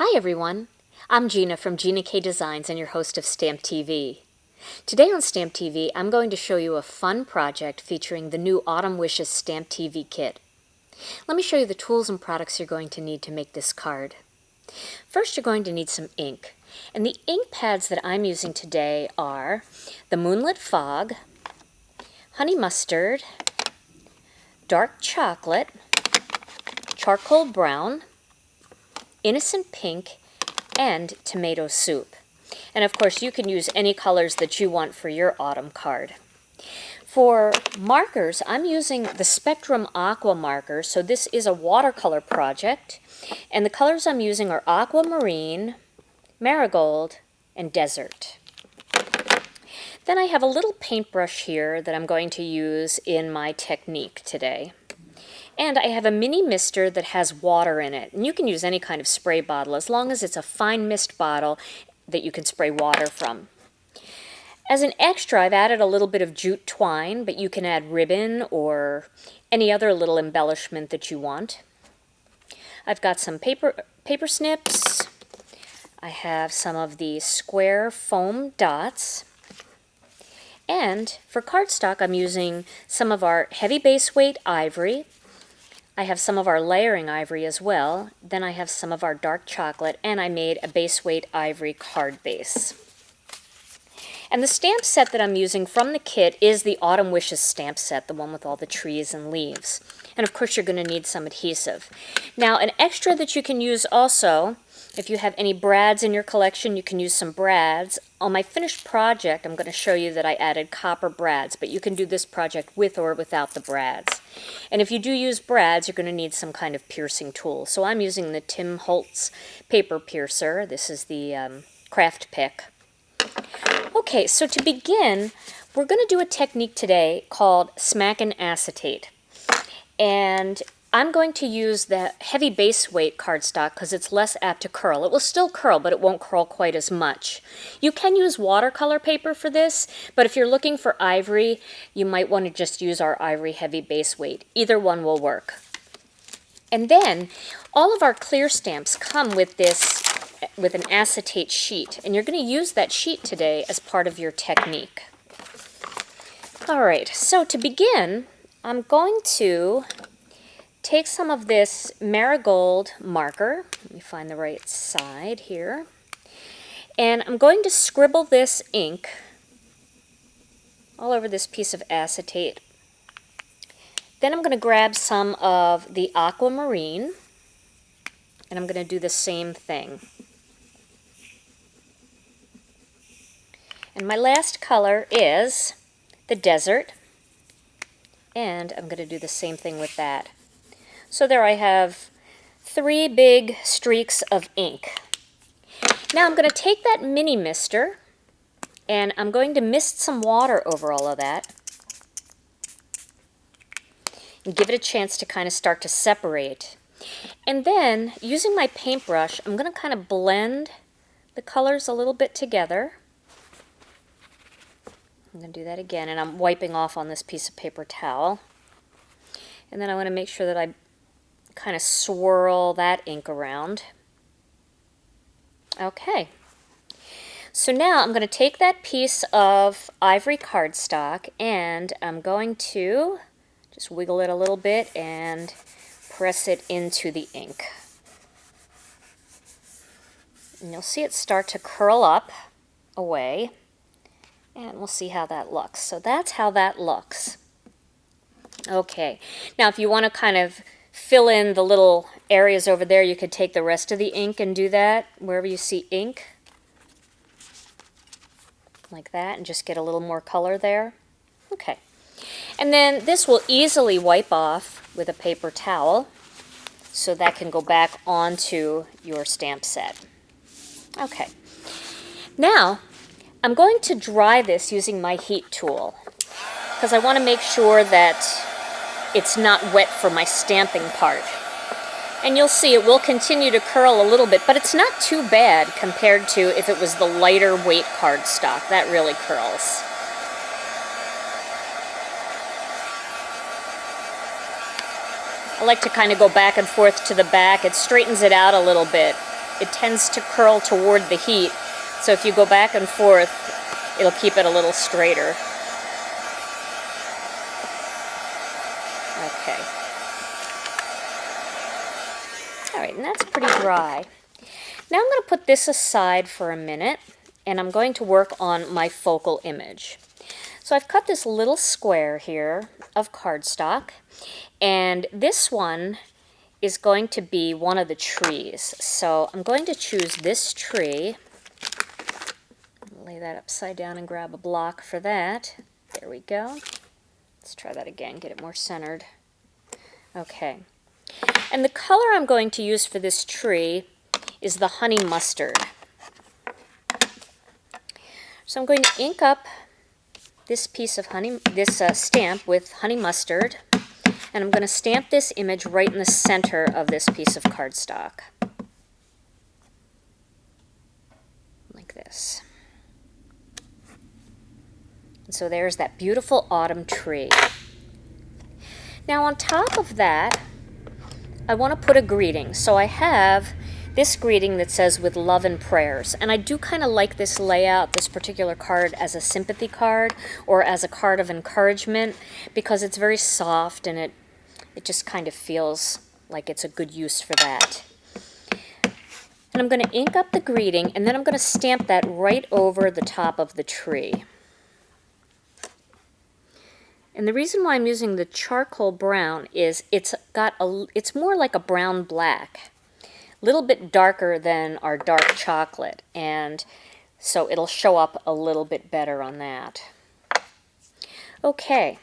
Hi everyone, I'm Gina from Gina K Designs and your host of Stamp TV. Today on Stamp TV, I'm going to show you a fun project featuring the new Autumn Wishes Stamp TV kit. Let me show you the tools and products you're going to need to make this card. First, you're going to need some ink. And the ink pads that I'm using today are the Moonlit Fog, Honey Mustard, Dark Chocolate, Charcoal Brown, Innocent Pink, and Tomato Soup. And of course you can use any colors that you want for your autumn card. For markers, I'm using the Spectrum Aqua markers, so this is a watercolor project, and the colors I'm using are Aquamarine, Marigold, and Desert. Then I have a little paintbrush here that I'm going to use in my technique today. And I have a mini mister that has water in it. And you can use any kind of spray bottle as long as it's a fine mist bottle that you can spray water from. As an extra, I've added a little bit of jute twine, but you can add ribbon or any other little embellishment that you want. I've got some paper snips. I have some of the square foam dots. And for cardstock, I'm using some of our heavy base weight ivory. I have some of our layering ivory as well. Then I have some of our dark chocolate, and I made a base weight ivory card base. And the stamp set that I'm using from the kit is the Autumn Wishes stamp set, the one with all the trees and leaves. And of course you're going to need some adhesive. Now an extra that you can use also, if you have any brads in your collection, you can use some brads. On my finished project, I'm going to show you that I added copper brads, but you can do this project with or without the brads. And if you do use brads, you're going to need some kind of piercing tool. So I'm using the Tim Holtz paper piercer. This is the craft pick. Okay, so to begin, we're going to do a technique today called smack and acetate. And I'm going to use the heavy base weight cardstock because it's less apt to curl. It will still curl, but it won't curl quite as much. You can use watercolor paper for this, but if you're looking for ivory, you might want to just use our ivory heavy base weight. Either one will work. And then all of our clear stamps come with with an acetate sheet, and you're going to use that sheet today as part of your technique. All right, so to begin, I'm going to take some of this marigold marker. Let me find the right side here. And I'm going to scribble this ink all over this piece of acetate. Then I'm going to grab some of the aquamarine, and I'm going to do the same thing. And my last color is the desert, and I'm going to do the same thing with that. So there I have 3 big streaks of ink. Now I'm going to take that mini mister and I'm going to mist some water over all of that and give it a chance to kind of start to separate. And then using my paintbrush, I'm going to kind of blend the colors a little bit together. I'm going to do that again, and I'm wiping off on this piece of paper towel. And then I want to make sure that I kind of swirl that ink around. Okay. So now I'm going to take that piece of ivory cardstock and I'm going to just wiggle it a little bit and press it into the ink. And you'll see it start to curl up away. And we'll see how that looks. So that's how that looks. Okay. Now if you want to kind of fill in the little areas over there, you could take the rest of the ink and do that wherever you see ink. Like that, and just get a little more color there. Okay. And then this will easily wipe off with a paper towel, so that can go back onto your stamp set. Okay. Now, I'm going to dry this using my heat tool, because I want to make sure that it's not wet for my stamping part. And you'll see it will continue to curl a little bit, but it's not too bad compared to if it was the lighter weight cardstock. That really curls. I like to kind of go back and forth to the back. It straightens it out a little bit. it tends to curl toward the heat. So if you go back and forth, it'll keep it a little straighter. Okay. All right, and that's pretty dry. Now I'm going to put this aside for a minute, and I'm going to work on my focal image. So I've cut this little square here of cardstock, and this one is going to be one of the trees. So I'm going to choose this tree. Lay that upside down and grab a block for that. There we go. Let's try that again, get it more centered. Okay. And the color I'm going to use for this tree is the honey mustard. So I'm going to ink up this piece of stamp with honey mustard, and I'm going to stamp this image right in the center of this piece of cardstock. Like this. And so there's that beautiful autumn tree. Now on top of that, I want to put a greeting. So I have this greeting that says "with love and prayers," and I do kind of like this layout, this particular card, as a sympathy card or as a card of encouragement, because it's very soft and it just kind of feels like it's a good use for that. And I'm going to ink up the greeting, and then I'm going to stamp that right over the top of the tree. And the reason why I'm using the charcoal brown is it's more like a brown black, a little bit darker than our dark chocolate, and so it'll show up a little bit better on that. Okay,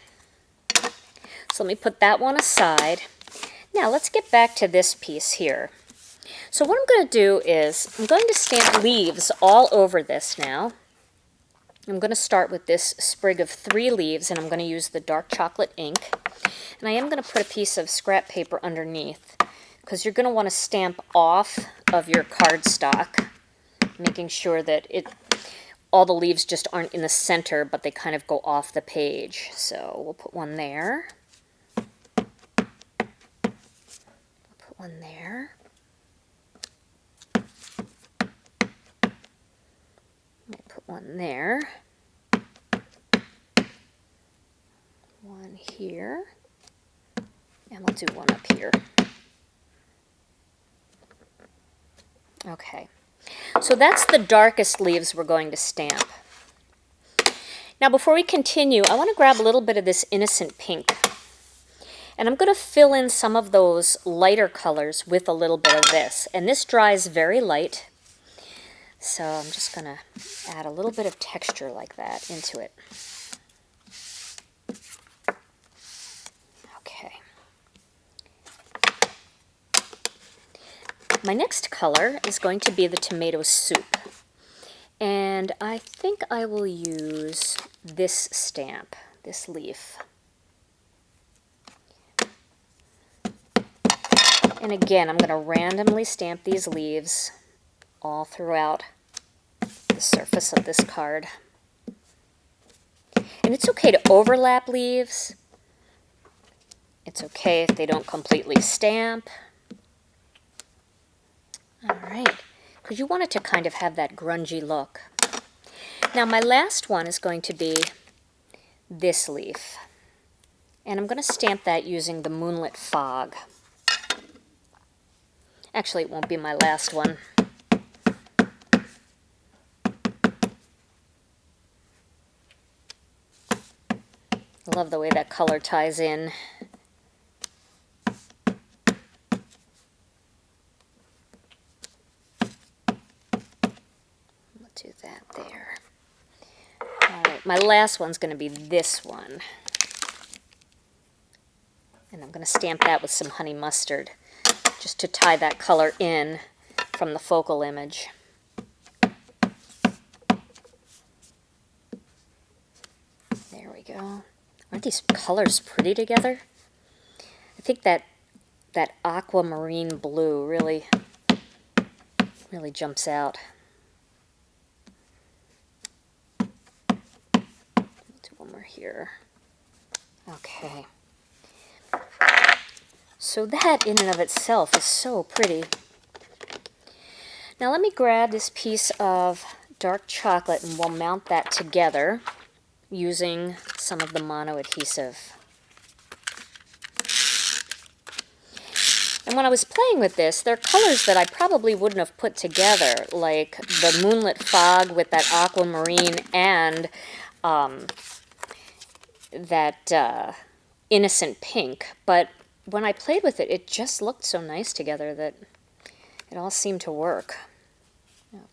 so let me put that one aside. Now let's get back to this piece here. So what I'm going to do is I'm going to stamp leaves all over this now. I'm going to start with this sprig of 3 leaves, and I'm going to use the dark chocolate ink. And I am going to put a piece of scrap paper underneath, because you're going to want to stamp off of your cardstock, making sure that all the leaves just aren't in the center, but they kind of go off the page. So we'll put one there. Put one there. Put one there. One here. And we'll do one up here. Okay. So that's the darkest leaves we're going to stamp. Now before we continue, I want to grab a little bit of this innocent pink. And I'm going to fill in some of those lighter colors with a little bit of this. And this dries very light. So I'm just going to add a little bit of texture like that into it. Okay. My next color is going to be the tomato soup. And I think I will use this stamp, this leaf. And again, I'm going to randomly stamp these leaves all throughout the surface of this card. And it's okay to overlap leaves. It's okay if they don't completely stamp. All right, because you want it to kind of have that grungy look. Now my last one is going to be this leaf. And I'm going to stamp that using the Moonlit fog. Actually, it won't be my last one. I love the way that color ties in. We'll do that there. All right, my last one's going to be this one. And I'm going to stamp that with some honey mustard, just to tie that color in from the focal image. There we go. Aren't these colors pretty together? I think that aquamarine blue really jumps out. We'll do one more here. Okay. So that in and of itself is so pretty. Now let me grab this piece of dark chocolate and we'll mount that together using some of the mono adhesive. And when I was playing with this, there are colors that I probably wouldn't have put together, like the Moonlit fog with that aquamarine and that innocent pink. But when I played with it, it just looked so nice together that it all seemed to work.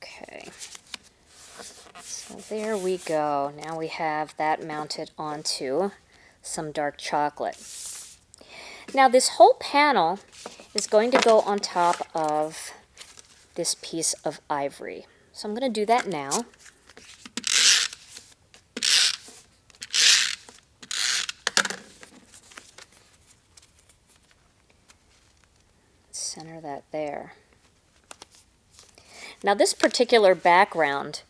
Okay. So there we go. Now we have that mounted onto some dark chocolate. Now this whole panel is going to go on top of this piece of ivory. So I'm going to do that now. Center that there. Now this particular background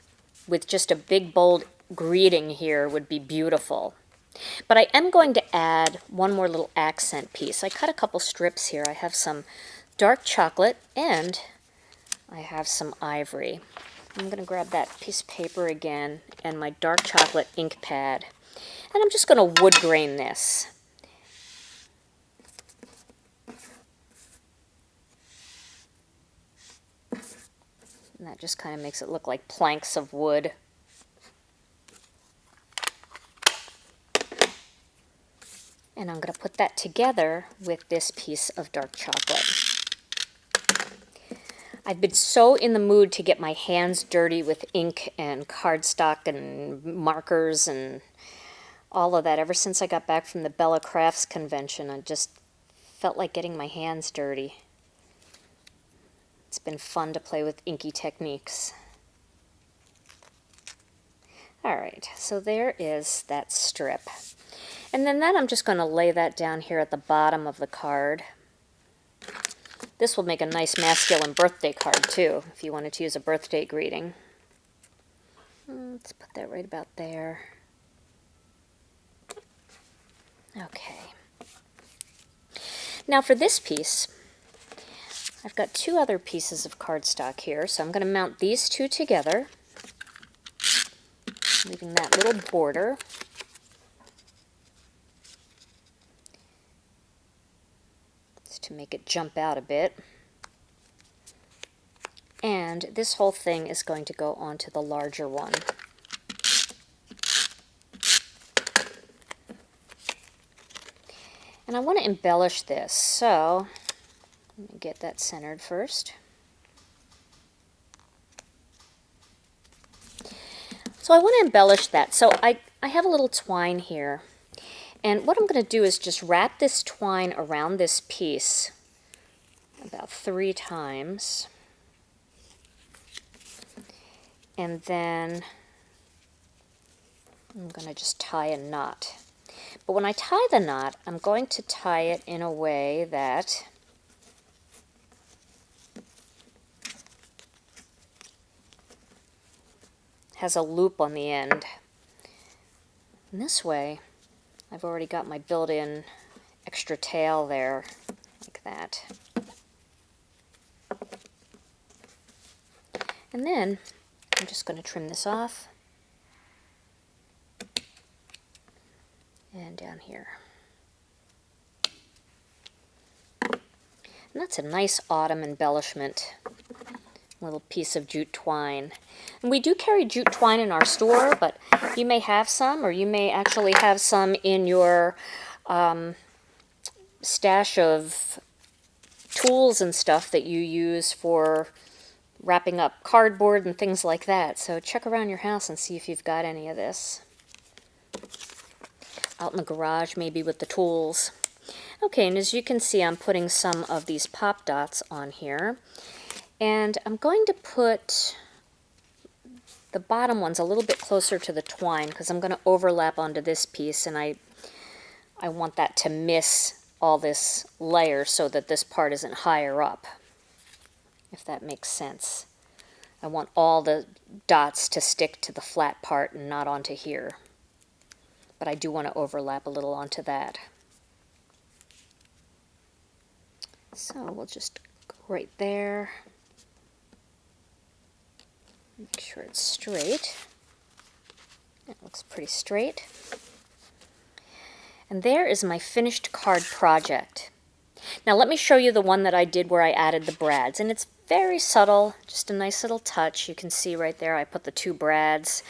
with just a big bold greeting here would be beautiful. But I am going to add one more little accent piece. I cut a couple strips here. I have some dark chocolate and I have some ivory. I'm going to grab that piece of paper again and my dark chocolate ink pad. And I'm just going to wood grain this. And that just kind of makes it look like planks of wood. And I'm going to put that together with this piece of dark chocolate. I've been so in the mood to get my hands dirty with ink and cardstock and markers and all of that. Ever since I got back from the Bella Crafts convention, I just felt like getting my hands dirty. It's been fun to play with inky techniques. Alright, so there is that strip. And then I'm just going to lay that down here at the bottom of the card. This will make a nice masculine birthday card too, if you wanted to use a birthday greeting. Let's put that right about there. Okay. Now for this piece, I've got two other pieces of cardstock here, so I'm going to mount these two together, leaving that little border. To make it jump out a bit. And this whole thing is going to go onto the larger one. And I want to embellish this, so let me get that centered first. So I want to embellish that. So I have a little twine here. And what I'm going to do is just wrap this twine around this piece about 3 times. And then I'm going to just tie a knot. But when I tie the knot, I'm going to tie it in a way that has a loop on the end. And this way, I've already got my built-in extra tail there, like that. And then I'm just going to trim this off. And down here. And that's a nice autumn embellishment. Little piece of jute twine. And we do carry jute twine in our store, but you may have some, or you may actually have some in your stash of tools and stuff that you use for wrapping up cardboard and things like that. So check around your house and see if you've got any of this. Out in the garage, maybe with the tools. Okay, and as you can see, I'm putting some of these pop dots on here. And I'm going to put the bottom ones a little bit closer to the twine because I'm going to overlap onto this piece, and I want that to miss all this layer so that this part isn't higher up, if that makes sense. I want all the dots to stick to the flat part and not onto here. But I do want to overlap a little onto that. So we'll just go right there. Make sure it's straight. It looks pretty straight. And there is my finished card project. Now let me show you the one that I did where I added the brads, and it's very subtle, just a nice little touch. You can see right there I put the 2 brads.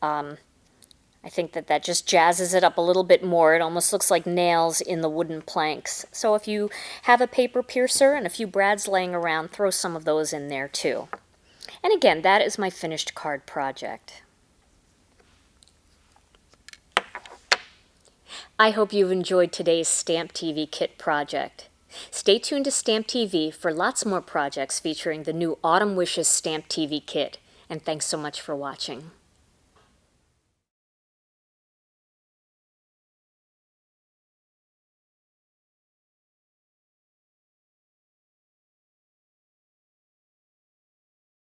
I think that just jazzes it up a little bit more. It almost looks like nails in the wooden planks. So if you have a paper piercer and a few brads laying around, throw some of those in there too. And again, that is my finished card project. I hope you've enjoyed today's Stamp TV kit project. Stay tuned to Stamp TV for lots more projects featuring the new Autumn Wishes Stamp TV kit. And thanks so much for watching.